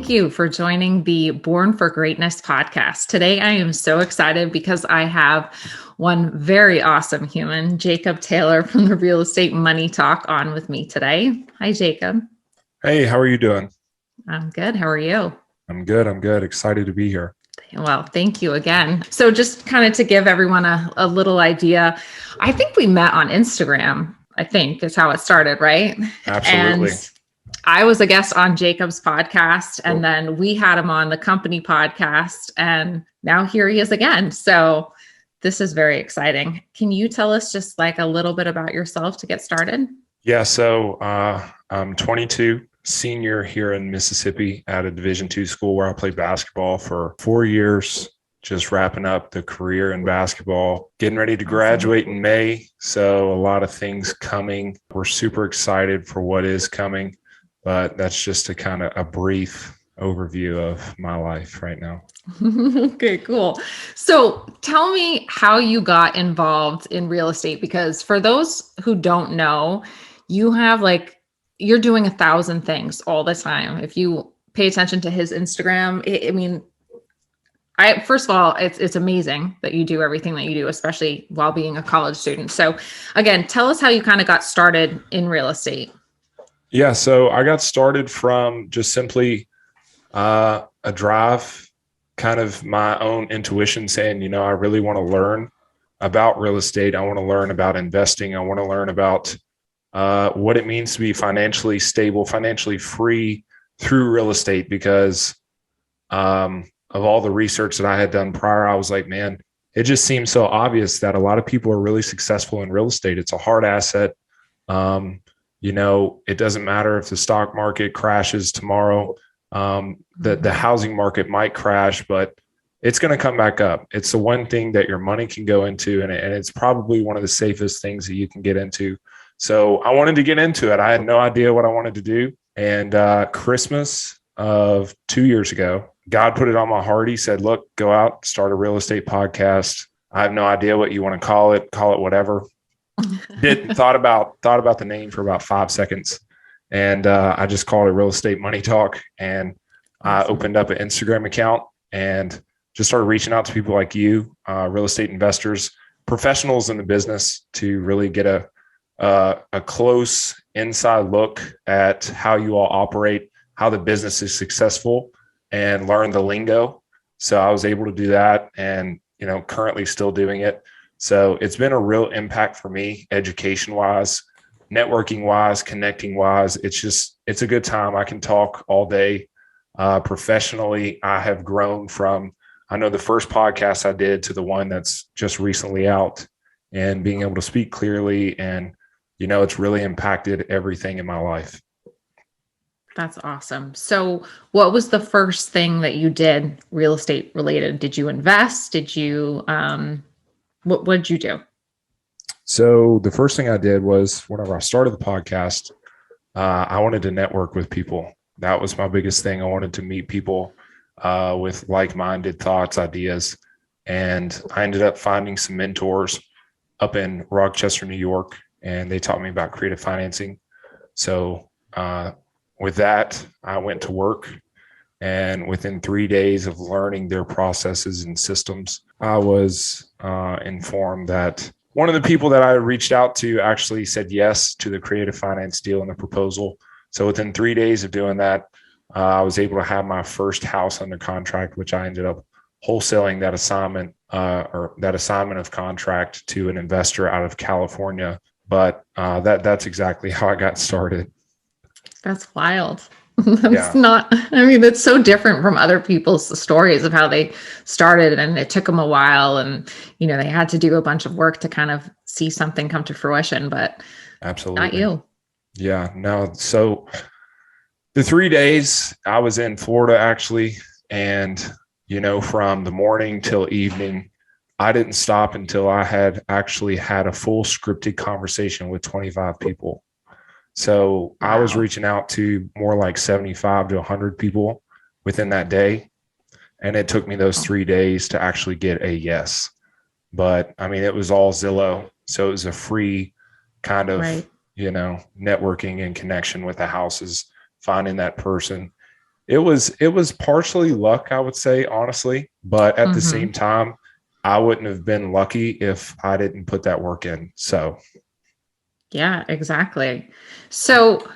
Thank you for joining the Born for Greatness podcast. Today, I am so excited because I have one very awesome human, Jacob Taylor from the Real Estate Money Talk, on with me today. Hi, Jacob. Hey, how are you doing? I'm good. How are you? I'm good. Excited to be here. Well, thank you again. So just kind of to give everyone a little idea, I think we met on Instagram, I think is how it started, right? Absolutely. And I was a guest on Jacob's podcast, and then we had him on the company podcast, and now here he is again. So this is very exciting. Can you tell us just like a little bit about yourself to get started? Yeah, so I'm 22, senior here in Mississippi at a Division II school where I played basketball for 4 years, just wrapping up the career in basketball, getting ready to graduate in May. So a lot of things coming. We're super excited for what is coming, but that's just a brief overview of my life right now. Okay, cool. So tell me how you got involved in real estate, because for those who don't know, you're doing 1,000 things all the time. If you pay attention to his Instagram, first of all, it's amazing that you do everything that you do, especially while being a college student. So again, tell us how you kind of got started in real estate. Yeah, so I got started from just simply a drive, kind of my own intuition saying, I really want to learn about real estate. I want to learn about investing. I want to learn about what it means to be financially stable, financially free through real estate, because of all the research that I had done prior, I was like, man, it just seems so obvious that a lot of people are really successful in real estate. It's a hard asset. It doesn't matter if the stock market crashes tomorrow. The housing market might crash, but it's going to come back up. It's the one thing that your money can go into, and it's probably one of the safest things that you can get into. So I wanted to get into it. I had no idea what I wanted to do. And Christmas of 2 years ago, God put it on my heart. He said, look, go out, start a real estate podcast. I have no idea what you want to call it whatever. Thought about the name for about 5 seconds. And I just called it Real Estate Money Talk. And I opened up an Instagram account and just started reaching out to people like you, real estate investors, professionals in the business, to really get a close inside look at how you all operate, how the business is successful, and learn the lingo. So I was able to do that, and currently still doing it. So it's been a real impact for me, education wise, networking wise, connecting wise. It's a good time. I can talk all day. Professionally, I have grown from, I know the first podcast I did to the one that's just recently out, and being able to speak clearly, and it's really impacted everything in my life. That's awesome. So what was the first thing that you did real estate related? Did you invest? Did you, what did you do? So the first thing I did was, whenever I started the podcast, I wanted to network with people. That was my biggest thing. I wanted to meet people with like-minded thoughts, ideas. And I ended up finding some mentors up in Rochester, New York, and they taught me about creative financing. So with that, I went to work, and within 3 days of learning their processes and systems, I was informed that one of the people that I reached out to actually said yes to the creative finance deal and the proposal. So within 3 days of doing that, I was able to have my first house under contract, which I ended up wholesaling that assignment of contract to an investor out of California. But that's exactly how I got started. That's wild. That's so different from other people's stories of how they started, and it took them a while, and, they had to do a bunch of work to kind of see something come to fruition, but absolutely not you. Yeah, no. So the 3 days I was in Florida, actually, and, from the morning till evening, I didn't stop until I had actually had a full scripted conversation with 25 people. So wow. I was reaching out to more like 75 to 100 people within that day. And it took me those 3 days to actually get a yes. But it was all Zillow. So it was a free kind of, networking and connection with the houses, finding that person. It was partially luck, I would say, honestly, but at the same time, I wouldn't have been lucky if I didn't put that work in. So Yeah, exactly. So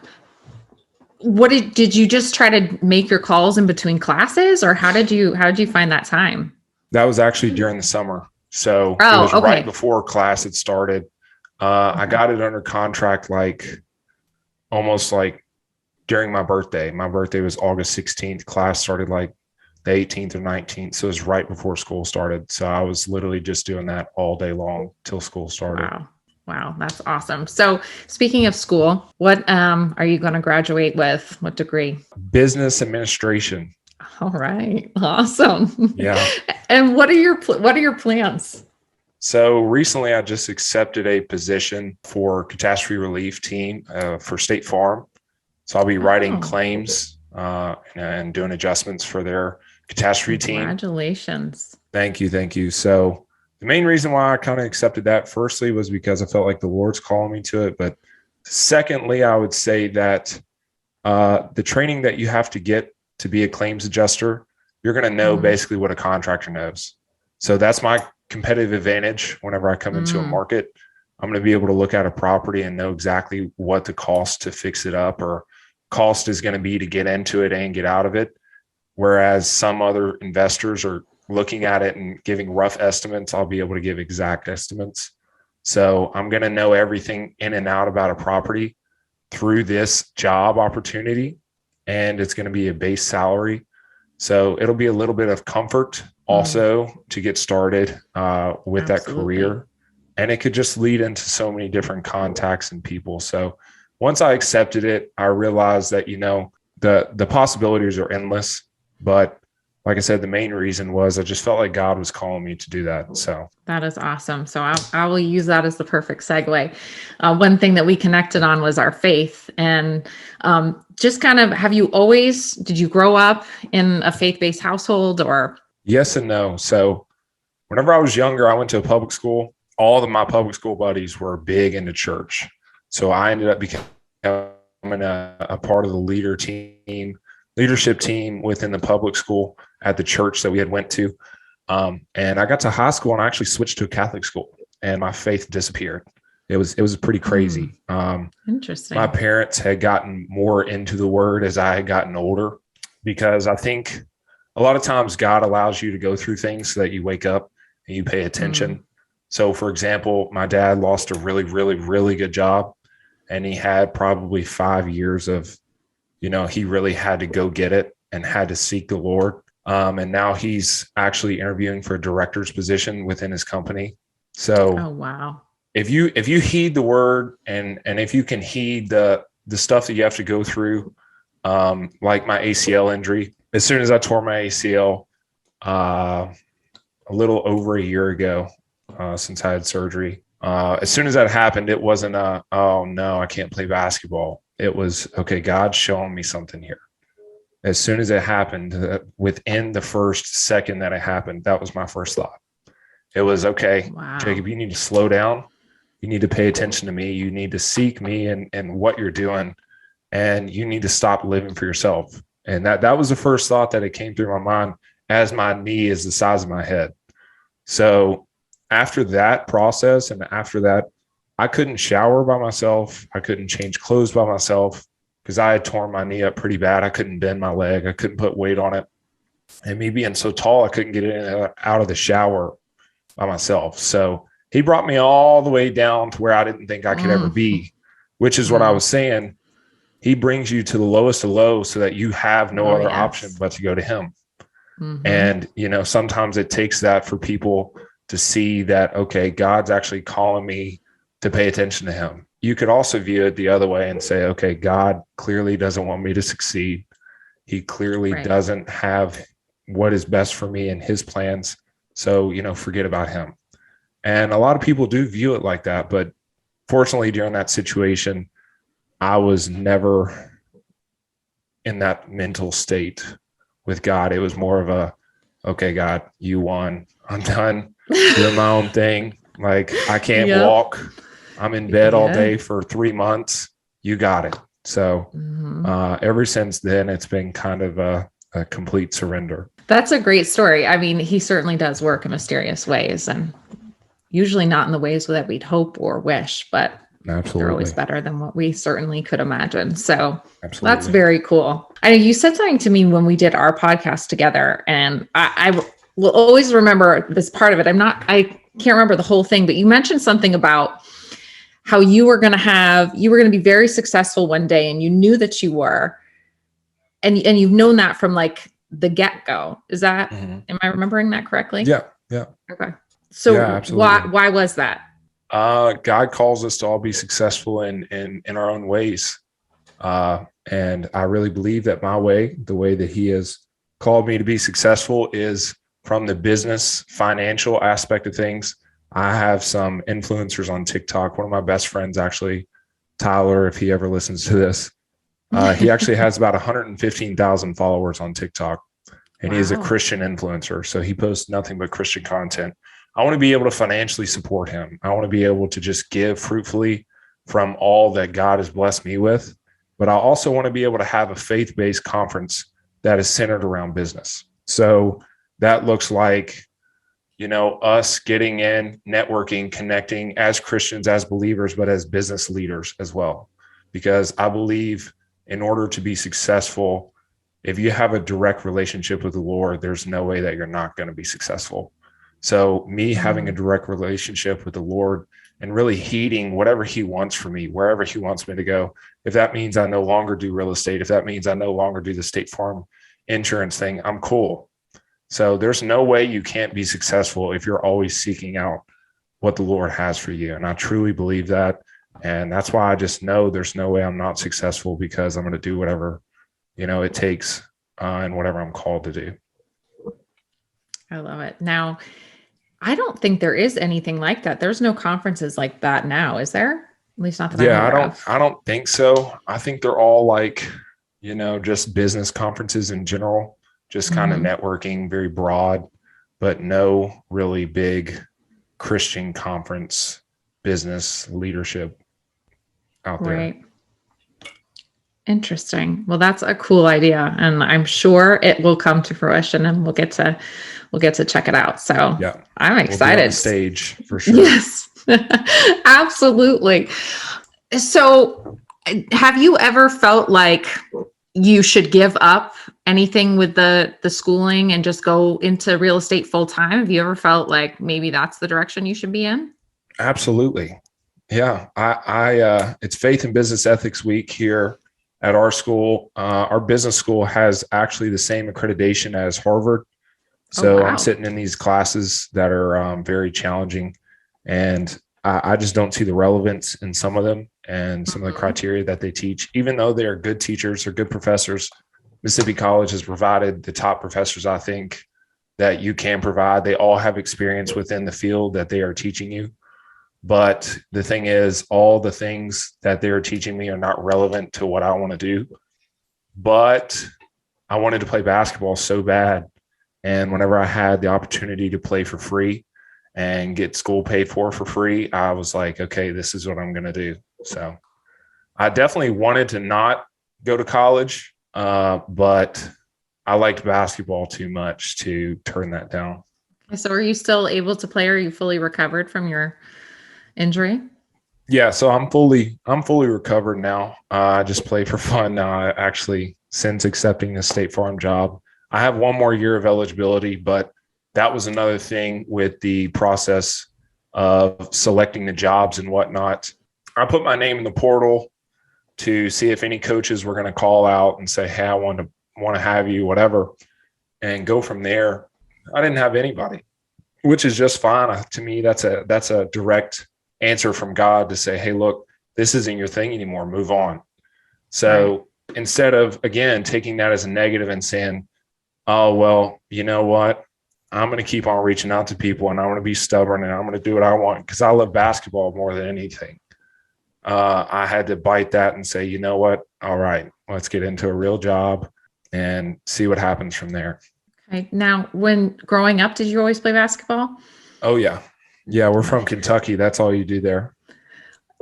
what did you just try to make your calls in between classes, or how did you find that time? that was actually during the summer. So it Oh, was right okay. before class had started. I Okay. got it under contract like almost like during my birthday. My birthday was August 16th. Class started like the 18th or 19th. So it was right before school started. So I was literally just doing that all day long till school started. Wow. Wow, that's awesome. So, speaking of school, what are you going to graduate with? What degree? Business administration. All right. Awesome. Yeah. And what are your plans? So recently I just accepted a position for catastrophe relief team for State Farm. So I'll be writing Oh, claims and doing adjustments for their catastrophe team. congratulations. Thank you. Thank you. So the main reason why I kind of accepted that firstly was because I felt like the Lord's calling me to it. But secondly, I would say that the training that you have to get to be a claims adjuster, you're going to know Mm, basically what a contractor knows. So that's my competitive advantage whenever I come into a mm, market. I'm going to be able to look at a property and know exactly what the cost to fix it up or cost is going to be to get into it and get out of it. Whereas some other investors are looking at it and giving rough estimates, I'll be able to give exact estimates. So I'm going to know everything in and out about a property through this job opportunity. And it's going to be a base salary. So it'll be a little bit of comfort mm. also to get started with that Absolutely. career. And it could just lead into so many different contacts and people. So once I accepted it, I realized that, the possibilities are endless. But like I said, the main reason was I just felt like God was calling me to do that. So That is awesome. So I will use that as the perfect segue. One thing that we connected on was our faith. And just kind of, did you grow up in a faith-based household or? yes and no. So whenever I was younger, I went to a public school. All of my public school buddies were big into church. So I ended up becoming a part of the leadership team within the public school at the church that we had went to. And I got to high school and I actually switched to a Catholic school and my faith disappeared. It was pretty Hmm, crazy. My interesting. parents had gotten more into the word as I had gotten older because I think a lot of times God allows you to go through things so that you wake up and you pay Mm, attention. So, for example, my dad lost a really, really, really good job, and he had probably 5 years of, he really had to go get it and had to seek the Lord. And now he's actually interviewing for a director's position within his company. oh, So wow. if you heed the word and if you can heed the stuff that you have to go through, like my ACL injury, as soon as I tore my ACL, a little over a year ago, since I had surgery. As soon as that happened, it wasn't oh no, I can't play basketball. It was, okay, God's showing me something here. As soon as it happened, within the first second that it happened, that was my first thought. It was, okay, Wow. Jacob, you need to slow down. You need to pay attention to me. You need to seek me and what you're doing. And you need to stop living for yourself. And that was the first thought that it came through my mind as my knee is the size of my head. So after that process and after that, I couldn't shower by myself. I couldn't change clothes by myself because I had torn my knee up pretty bad. I couldn't bend my leg. I couldn't put weight on it. And me being so tall, I couldn't get in out of the shower by myself. So he brought me all the way down to where I didn't think I could ever Mm, be, which is what I mm. was saying. He brings you to the lowest of low so that you have no Oh, other option yes. but to go to him. Mm-hmm. And, sometimes it takes that for people to see that, okay, God's actually calling me to pay attention to him. You could also view it the other way and say, okay, God clearly doesn't want me to succeed. He clearly Right. doesn't have what is best for me and his plans. So, forget about him. And a lot of people do view it like that. But fortunately, during that situation, I was never in that mental state with God. It was more of a, okay, God, you won. I'm done doing my own thing. Like, I can't Yep. walk. I'm in bed all Yeah. day for 3 months. You got it. So ever since then, it's been kind of a complete surrender. That's a great story. I mean, he certainly does work in mysterious ways, and usually not in the ways that we'd hope or wish, but they're always better than what we certainly could imagine. So that's very cool. I know you said something to me when we did our podcast together, and I will always remember this part of it. I can't remember the whole thing, but you mentioned something about how you were going to be very successful one day, and you knew that you were, and you've known that from like the get-go. Is that, am I remembering that correctly? Yeah. Yeah. Okay. So why was that? God calls us to all be successful in our own ways. And I really believe that my way, the way that he has called me to be successful, is from the business financial aspect of things. I have some influencers on TikTok. One of my best friends, actually, Tyler, if he ever listens to this, he actually has about 115,000 followers on TikTok, and he is a Christian influencer. So he posts nothing but Christian content. I want to be able to financially support him. I want to be able to just give fruitfully from all that God has blessed me with. But I also want to be able to have a faith-based conference that is centered around business. So that looks like, us getting in, networking, connecting as Christians, as believers, but as business leaders as well. Because I believe in order to be successful, if you have a direct relationship with the Lord, there's no way that you're not going to be successful. So me having a direct relationship with the Lord and really heeding whatever he wants for me, wherever he wants me to go. If that means I no longer do real estate, if that means I no longer do the State Farm insurance thing, I'm cool. So there's no way you can't be successful if you're always seeking out what the Lord has for you. And I truly believe that. And that's why I just know there's no way I'm not successful, because I'm going to do whatever, it takes and whatever I'm called to do. I love it. Now, I don't think there is anything like that. There's no conferences like that now, is there? At least not that I'm aware of. I don't think so. I think they're all like, just business conferences in general, just kind of networking, very broad, but no really big Christian conference, business leadership out there. Right. Interesting. Well, that's a cool idea, and I'm sure it will come to fruition, and we'll get to check it out. So yeah, I'm excited. We'll be on the stage for sure. Yes, absolutely. So have you ever felt like you should give up anything with the schooling and just go into real estate full time? Have you ever felt like maybe that's the direction you should be in? Absolutely. Yeah. I it's Faith and Business Ethics Week here at our school. Our business school has actually the same accreditation as Harvard. So I'm sitting in these classes that are very challenging, and I just don't see the relevance in some of them and some of the criteria that they teach. Even though they're good teachers or good professors, Mississippi College has provided the top professors, I think, that you can provide. They all have experience within the field that they are teaching you. But the thing is, all the things that they're teaching me are not relevant to what I want to do. But I wanted to play basketball so bad. And whenever I had the opportunity to play for free and get school paid for free, I was like, okay, this is what I'm going to do. So I definitely wanted to not go to college, but I liked basketball too much to turn that down. So are you still able to play? Are you fully recovered from your injury? Yeah, so I'm fully recovered now. I just play for fun now. Actually, since accepting the State Farm job, I have one more year of eligibility, but that was another thing with the process of selecting the jobs and whatnot. I put my name in the portal to see if any coaches were going to call out and say, hey, I want to have you, whatever, and go from there. I didn't have anybody, which is just fine. To me, that's a direct answer from God to say, hey, look, this isn't your thing anymore. Move on. So instead of, again, taking that as a negative and saying, oh, well, you know what? I'm going to keep on reaching out to people, and I'm going to be stubborn, and I'm going to do what I want because I love basketball more than anything. I had to bite that and say, you know what? All right, let's get into a real job and see what happens from there. Okay. Now, when growing up, did you always play basketball? Oh, yeah. Yeah, we're from Kentucky. That's all you do there.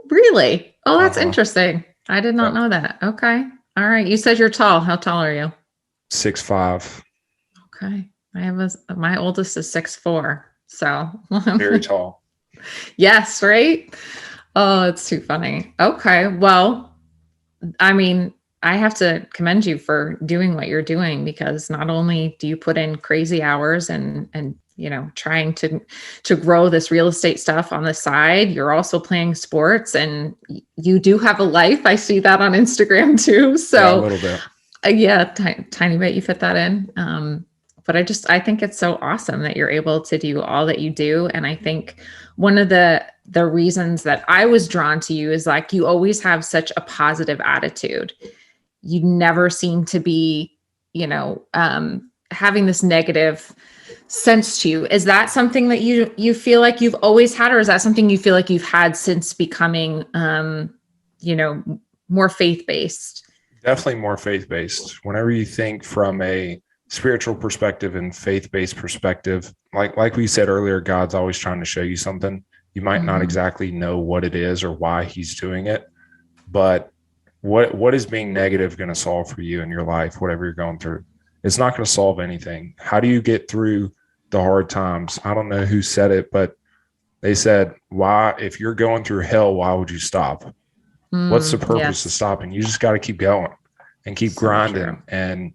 Really? Oh, that's interesting. I did not Yep. know that. Okay. All right. You said you're tall. How tall are you? 6'5", Okay. My oldest is 6'4". So very tall. yes, right? Oh, it's too funny. Okay. Well, I mean, I have to commend you for doing what you're doing, because not only do you put in crazy hours and trying to grow this real estate stuff on the side, you're also playing sports, and you do have a life. I see that on Instagram too. Yeah, a So little bit. yeah, tiny bit you fit that in. But I think it's so awesome that you're able to do all that you do. And I think one of the reasons that I was drawn to you is, like, you always have such a positive attitude. You never seem to be, having this negative sense to you. Is that something that you feel like you've always had, or is that something you feel like you've had since becoming, you know, more faith based? Definitely more faith-based. Whenever you think from a spiritual perspective and faith-based perspective, like we said earlier, God's always trying to show you something. You might not Mm-hmm. exactly know what it is or why he's doing it, but what is being negative going to solve for you in your life, whatever you're going through? It's not going to solve anything. How do you get through the hard times? I don't know who said it, but they said, why, if you're going through hell, why would you stop? What's the purpose of Yes, stopping? You just got to keep going and keep so true. grinding. And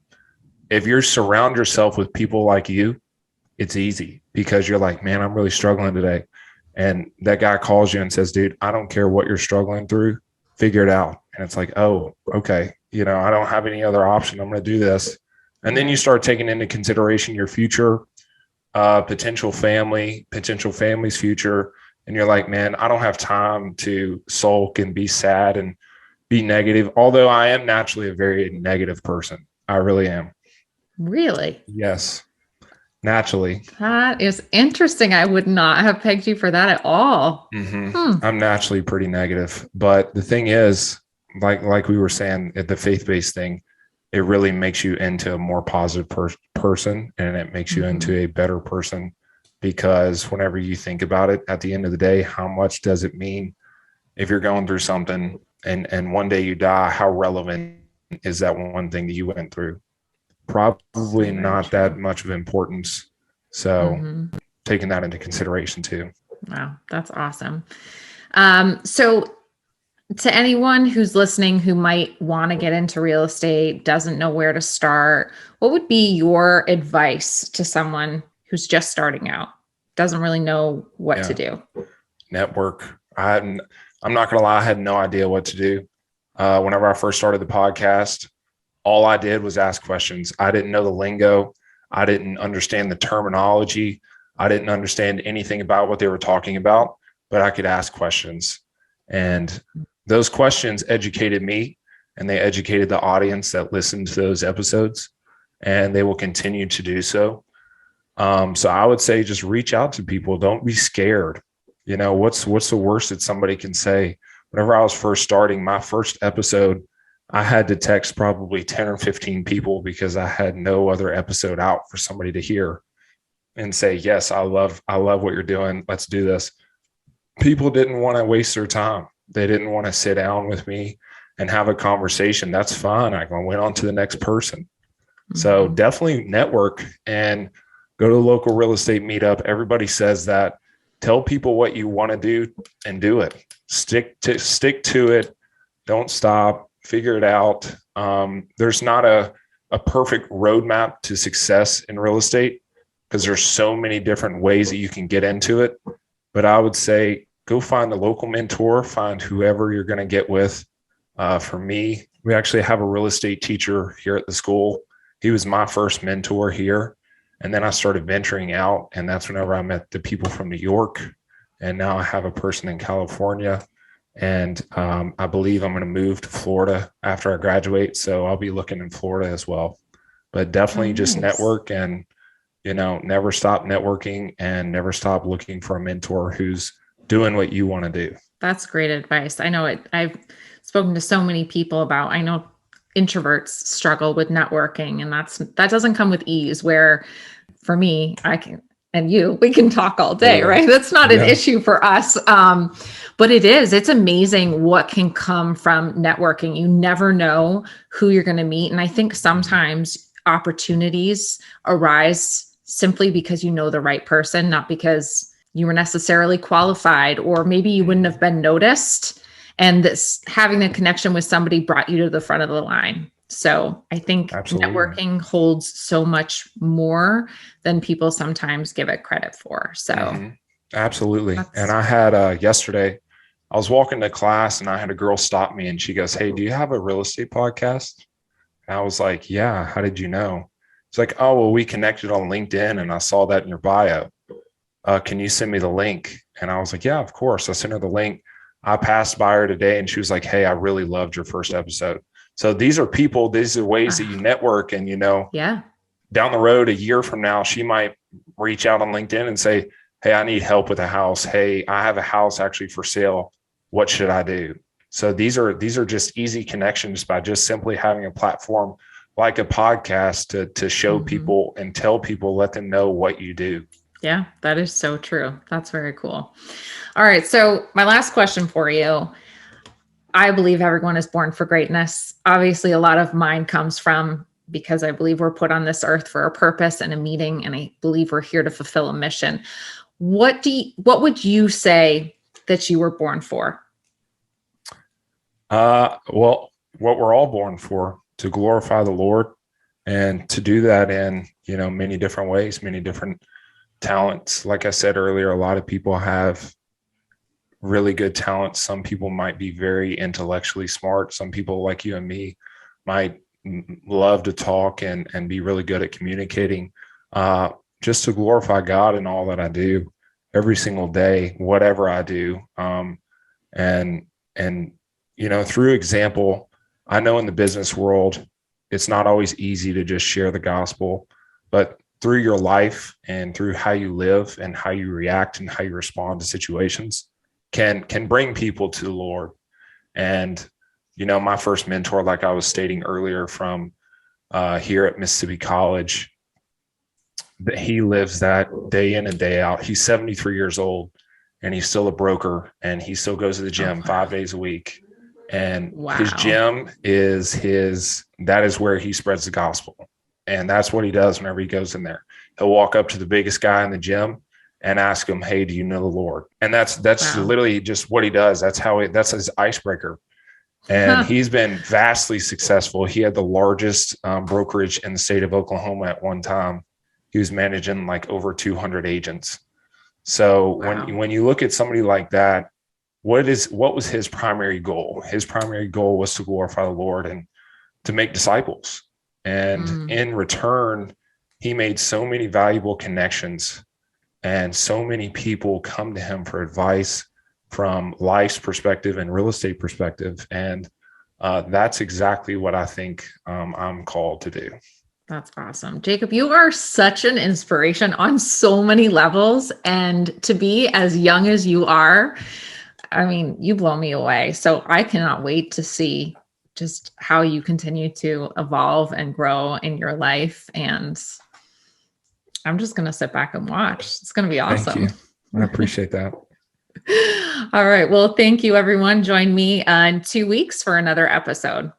if you surround yourself with people like you, it's easy because you're like, man, I'm really struggling today. And that guy calls you and says, dude, I don't care what you're struggling through, figure it out. And it's like, oh, okay. I don't have any other option. I'm going to do this. And then you start taking into consideration your future, potential family's future. And you're like, man, I don't have time to sulk and be sad and be negative. Although I am naturally a very negative person. I really am. Really? Yes, naturally. That is interesting. I would not have pegged you for that at all. Hmm. I'm naturally pretty negative. But the thing is, like we were saying, at the faith-based thing, it really makes you into a more positive person, and it makes you into Mm-hmm. a better person, because whenever you think about it, at the end of the day, how much does it mean if you're going through something and one day you die? How relevant is that one thing that you went through? So Probably very not that true. much of importance. So Mm-hmm. taking that into consideration too. Wow, that's awesome. So to anyone who's listening who might want to get into real estate, doesn't know where to start, what would be your advice to someone who's just starting out, doesn't really know what to Yeah. do? Network. I'm not going to lie. I had no idea what to do. Whenever I first started the podcast, all I did was ask questions. I didn't know the lingo. I didn't understand the terminology. I didn't understand anything about what they were talking about, but I could ask questions. And those questions educated me, and they educated the audience that listened to those episodes, and they will continue to do so. So I would say just reach out to people. Don't be scared. What's the worst that somebody can say? Whenever I was first starting my first episode, I had to text probably 10 or 15 people because I had no other episode out for somebody to hear and say, yes, I love what you're doing. Let's do this. People didn't want to waste their time. They didn't want to sit down with me and have a conversation. That's fine. I went on to the next person. So Mm-hmm. definitely network and go to a local real estate meetup. Everybody says that. Tell people what you want to do and do it. Stick to it. Don't stop. Figure it out. There's not a perfect roadmap to success in real estate because there's so many different ways that you can get into it. But I would say go find a local mentor, find whoever you're going to get with. For me, we actually have a real estate teacher here at the school. He was my first mentor here. And then I started venturing out. And that's whenever I met the people from New York. And now I have a person in California. And I believe I'm going to move to Florida after I graduate. So I'll be looking in Florida as well. But Oh, definitely just nice. network and, never stop networking and never stop looking for a mentor who's doing what you want to do. That's great advice. I know it. I've spoken to so many people about, I know introverts struggle with networking, and that doesn't come with ease. Where for me, I can, and you, we can talk all day, Yeah. right? That's not an Yeah. issue for us. But it's amazing what can come from networking. You never know who you're going to meet. And I think sometimes opportunities arise simply because you know the right person, not because you were necessarily qualified, or maybe you wouldn't have been noticed. And this having a connection with somebody brought you to the front of the line. So I think Absolutely. networking holds so much more than people sometimes give it credit for. So Absolutely. And I had yesterday, I was walking to class and I had a girl stop me and she goes, "Hey, do you have a real estate podcast?" And I was like, "Yeah, how did you know?" It's like, "Oh, well, we connected on LinkedIn and I saw that in your bio. Can you send me the link?" And I was like, "Yeah, of course." I sent her the link. I passed by her today and she was like, "Hey, I really loved your first episode." So these are people, these are ways that you network. And, down the road, a year from now, she might reach out on LinkedIn and say, "Hey, I need help with a house. Hey, I have a house actually for sale. What should I do?" So these are just easy connections by just simply having a platform like a podcast to show people and tell people, let them know what you do. Yeah, that is so true. That's very cool. All right. So my last question for you. I believe everyone is born for greatness. Obviously, a lot of mine comes from because I believe we're put on this earth for a purpose and a meeting, and I believe we're here to fulfill a mission. What would you say that you were born for? Well, what we're all born for, to glorify the Lord, and to do that in, many different ways, many different talents. Like I said earlier, a lot of people have really good talents. Some people might be very intellectually smart. Some people like you and me might love to talk and be really good at communicating, just to glorify God in all that I do every single day, whatever I do. And through example, I know in the business world, it's not always easy to just share the gospel, but through your life and through how you live and how you react and how you respond to situations can bring people to the Lord. And, my first mentor, like I was stating earlier, from here at Mississippi College, that he lives that day in and day out. He's 73 years old and he's still a broker, and he still goes to the gym 5 days a week. And his gym that is where he spreads the gospel. And that's what he does whenever he goes in there. He'll walk up to the biggest guy in the gym and ask him, "Hey, do you know the Lord?" And that's literally just what he does. That's his icebreaker. And he's been vastly successful. He had the largest brokerage in the state of Oklahoma at one time. He was managing like over 200 agents. So when you look at somebody like that, what was his primary goal? His primary goal was to glorify the Lord and to make disciples. And in return, he made so many valuable connections, and so many people come to him for advice from life's perspective and real estate perspective. And that's exactly what I think I'm called to do. That's awesome. Jacob, you are such an inspiration on so many levels. And to be as young as you are, I mean, you blow me away. So I cannot wait to see just how you continue to evolve and grow in your life. And I'm just going to sit back and watch. It's going to be awesome. Thank you. I appreciate that. All right. Well, thank you, everyone. Join me in 2 weeks for another episode.